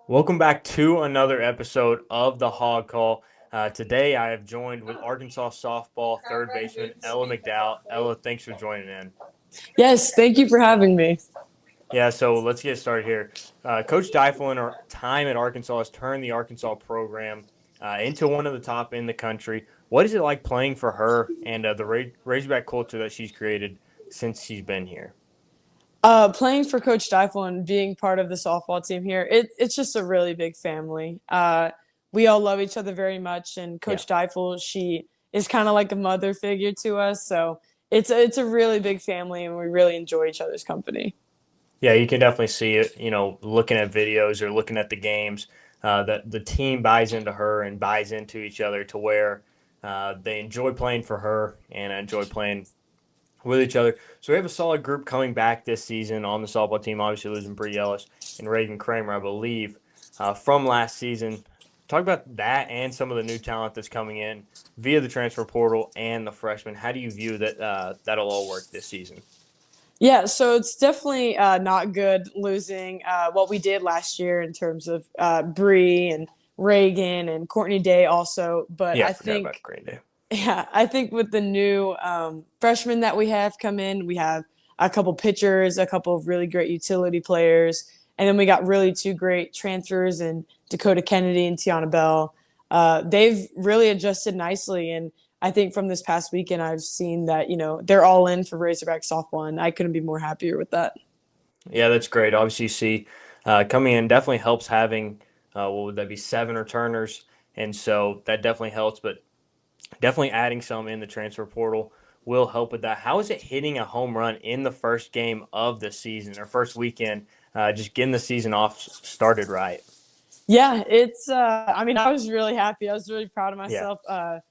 Welcome back to another episode of the Hog Call. Today I have joined with Arkansas softball third baseman Ella McDowell. Ella, thanks for joining in. Yes, thank you for having me. Yeah, so let's get started here. Coach Deifel in her time at Arkansas has turned the Arkansas program into one of the top in the country. What is it like playing for her and the Razorback culture that she's created since she's been here? Playing for Coach Deifel and being part of the softball team here, it's just a really big family. We all love each other very much, and Yeah. Coach Deifel, she is kind of like a mother figure to us. So it's a really big family, and we really enjoy each other's company. Yeah, you can definitely see it, looking at videos or looking at the games, that the team buys into her and buys into each other to where they enjoy playing for her and enjoy playing with each other. So we have a solid group coming back this season on the softball team, obviously losing Bree Ellis and Reagan Kramer, I believe, from last season. Talk about that and some of the new talent that's coming in via the transfer portal and the freshmen. How do you view that that'll all work this season? Yeah, so it's definitely not good losing what we did last year in terms of Bree and Reagan and Courtney Day also. But Yeah, I I forgot about think Green Day. Yeah, I think with the new freshmen that we have come in, we have a couple pitchers, a couple of really great utility players, and then we got really two great transfers in Dakota Kennedy and Tiana Bell. They've really adjusted nicely, and I think from this past weekend, I've seen that they're all in for Razorback softball, and I couldn't be more happier with that. Yeah, that's great. Obviously, you see coming in definitely helps having what would that be, seven returners, and so that definitely helps. But definitely adding some in the transfer portal will help with that. How is it hitting a home run in the first game of the season or first weekend? Just getting the season off started right. Yeah, it's. I mean, I was really happy. I was really proud of Yeah. myself.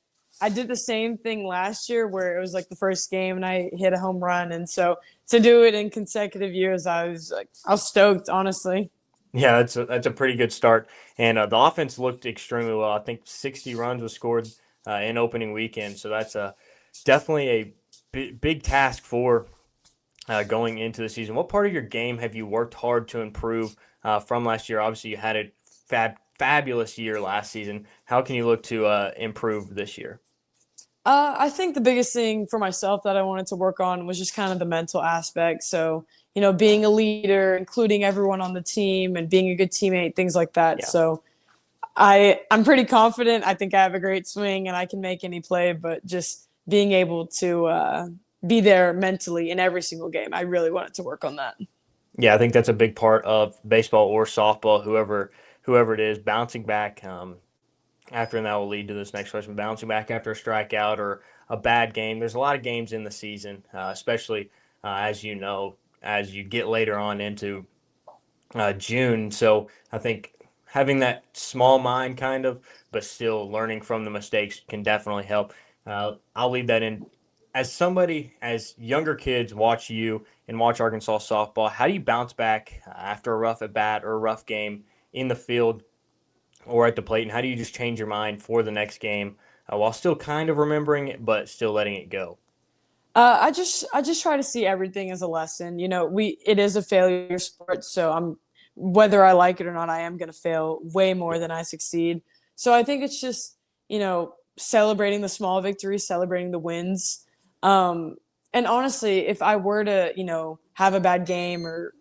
I did the same thing last year where it was like the first game and I hit a home run, and so to do it in consecutive years, I was stoked, honestly. Yeah, that's a pretty good start, and the offense looked extremely well. I think 60 runs was scored in opening weekend, so that's definitely a big task for going into the season. What part of your game have you worked hard to improve from last year? Obviously, you had a fabulous year last season. How can you look to improve this year? I think the biggest thing for myself that I wanted to work on was just kind of the mental aspect. So, being a leader, including everyone on the team, and being a good teammate, things like that. Yeah. So, I'm pretty confident. I think I have a great swing and I can make any play, but just being able to be there mentally in every single game, I really wanted to work on that. Yeah, I think that's a big part of baseball or softball, whoever it is, bouncing back after, and that will lead to this next question. Bouncing back after a strikeout or a bad game. There's a lot of games in the season, especially as you know, as you get later on into June. So I think having that small mind, kind of, but still learning from the mistakes can definitely help. I'll leave that in. As somebody, as younger kids watch you and watch Arkansas softball, how do you bounce back after a rough at bat or a rough game in the field or at the plate? And how do you just change your mind for the next game while still kind of remembering it, but still letting it go? I just try to see everything as a lesson. It is a failure sport, so I'm whether I like it or not, I am going to fail way more Yeah. than I succeed. So I think it's just celebrating the small victories, celebrating the wins. And honestly, if I were to have a bad game or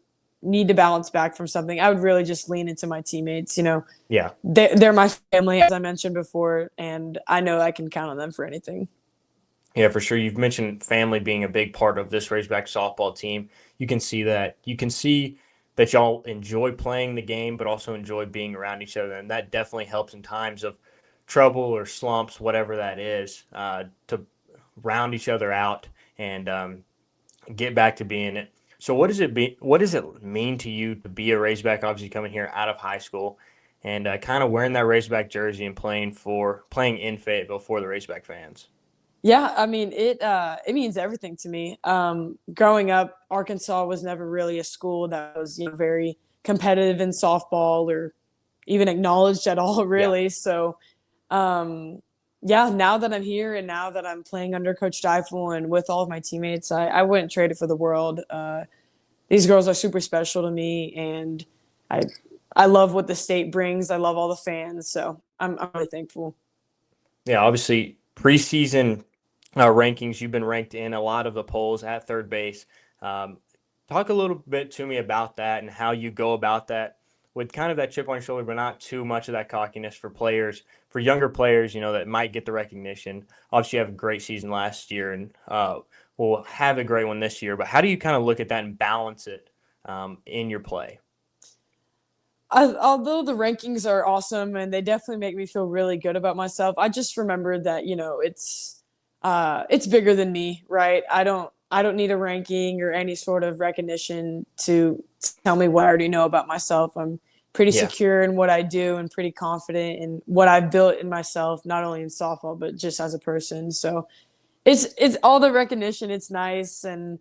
need to balance back from something, I would really just lean into my teammates. Yeah. They're my family, as I mentioned before, and I know I can count on them for anything. Yeah, for sure. You've mentioned family being a big part of this Razorback softball team. You can see that. You can see that y'all enjoy playing the game, but also enjoy being around each other, and that definitely helps in times of trouble or slumps, whatever that is, to round each other out and get back to being it. So, what does it be? What does it mean to you to be a Razorback? Obviously, coming here out of high school and kind of wearing that Razorback jersey and playing in Fayetteville for the Razorback fans. Yeah, I mean it means everything to me. Growing up, Arkansas was never really a school that was very competitive in softball or even acknowledged at all, Yeah. really. So um, yeah, now that I'm here and now that I'm playing under Coach Deifel and with all of my teammates, I wouldn't trade it for the world. These girls are super special to me, and I I love what the state brings. I love all the fans, so I'm really thankful. Yeah, obviously preseason rankings. You've been ranked in a lot of the polls at third base. Um, Talk a little bit to me about that and how you go about that with kind of that chip on your shoulder, but not too much of that cockiness for players, for younger players, that might get the recognition. Obviously, you have a great season last year and will have a great one this year. But how do you kind of look at that and balance it in your play? Although the rankings are awesome and they definitely make me feel really good about myself, I just remember that it's bigger than me, right? I don't need a ranking or any sort of recognition to tell me what I already know about myself. I'm pretty Yeah. secure in what I do and pretty confident in what I've built in myself, not only in softball but just as a person. So it's all the recognition. It's nice, and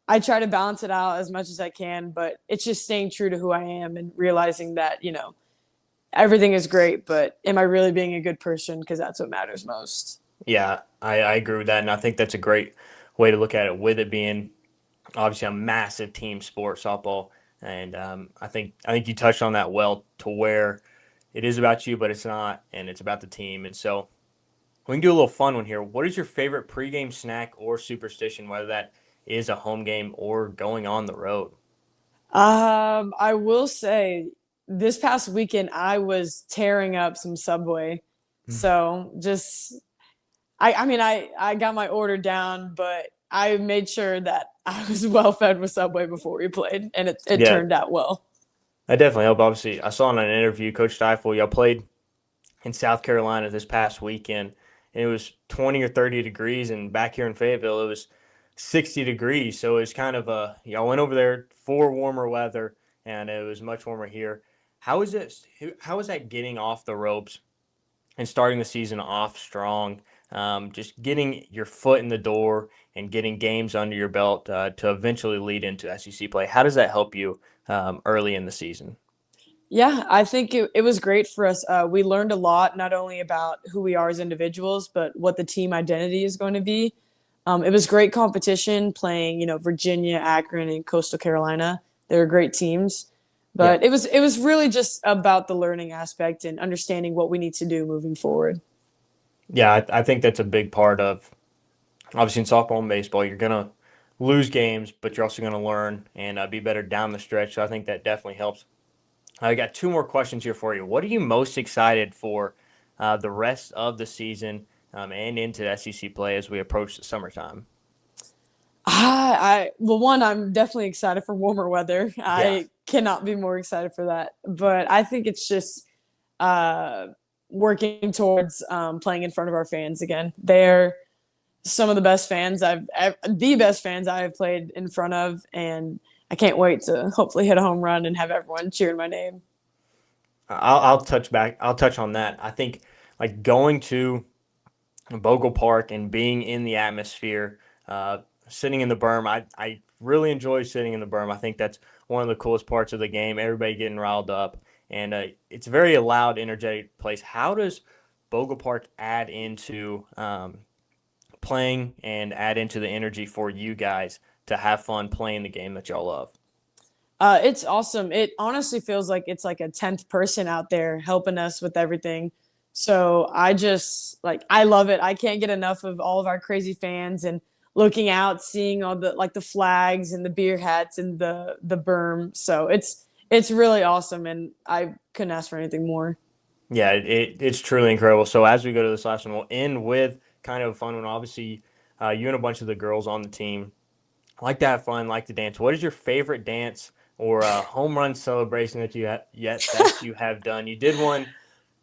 I try to balance it out as much as I can. But it's just staying true to who I am and realizing that everything is great, but am I really being a good person? Because that's what matters most. Yeah, I agree with that. And I think that's a great way to look at it with it being obviously a massive team sport, softball. And I think you touched on that well to where it is about you, but it's not, and it's about the team. And so we can do a little fun one here. What is your favorite pregame snack or superstition, whether that is a home game or going on the road? I will say this past weekend I was tearing up some Subway. So just I mean I got my order down, but I made sure that I was well fed with Subway before we played, and it Yeah, turned out well. that definitely helped. Obviously, I saw in an interview, Coach Steifel, y'all played in South Carolina this past weekend, and it was 20 or 30 degrees, and back here in Fayetteville, it was 60 degrees. So it was kind of y'all went over there for warmer weather, and it was much warmer here. How is it? How is that getting off the ropes and starting the season off strong? Just getting your foot in the door and getting games under your belt to eventually lead into SEC play. How does that help you early in the season? Yeah, I think it was great for us. We learned a lot, not only about who we are as individuals, but what the team identity is going to be. It was great competition playing, Virginia, Akron, and Coastal Carolina. They were great teams, Yeah. but it was really just about the learning aspect and understanding what we need to do moving forward. Yeah, I think that's a big part of obviously in softball and baseball. You're gonna lose games, but you're also gonna learn and be better down the stretch. So I think that definitely helps. I got two more questions here for you. What are you most excited for the rest of the season and into SEC play as we approach the summertime? Well, one, I'm definitely excited for warmer weather. Yeah, I cannot be more excited for that. But I think it's just uh, working towards playing in front of our fans again. They're some of the best fans the best fans I have played in front of, and I can't wait to hopefully hit a home run and have everyone cheering my name. I'll touch back. I'll touch on that. I think like going to Bogle Park and being in the atmosphere, sitting in the berm. I really enjoy sitting in the berm. I think that's one of the coolest parts of the game. Everybody getting riled up, and it's a very loud, energetic place. How does Bogle Park add into playing and add into the energy for you guys to have fun playing the game that y'all love? It's awesome. It honestly feels like it's like a 10th person out there helping us with everything. So I love it. I can't get enough of all of our crazy fans and looking out, seeing all the flags and the beer hats and the berm. So it's really awesome, and I couldn't ask for anything more. Yeah, it's truly incredible. So as we go to this last one, we'll end with kind of a fun one. Obviously, you and a bunch of the girls on the team like to have fun, like to dance. What is your favorite dance or home run celebration that you have done? You did one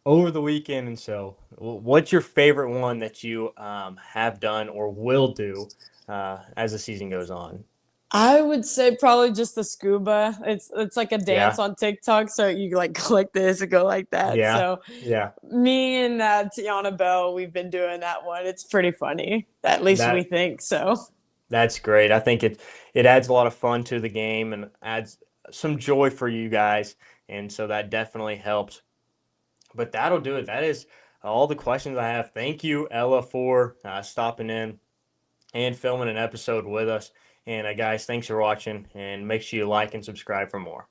over the weekend, and so what's your favorite one that you have done or will do as the season goes on? I would say probably just the scuba. It's like a dance Yeah, on TikTok, so you like go like this and go like that. yeah, So yeah. me and Tiana Bell, we've been doing that one. It's pretty funny. At least we That think so. that's great. I think it adds a lot of fun to the game and adds some joy for you guys, and so that definitely helps. But that'll do it. That is all the questions I have. Thank you, Ella, for stopping in and filming an episode with us. And guys, thanks for watching, and make sure you like and subscribe for more.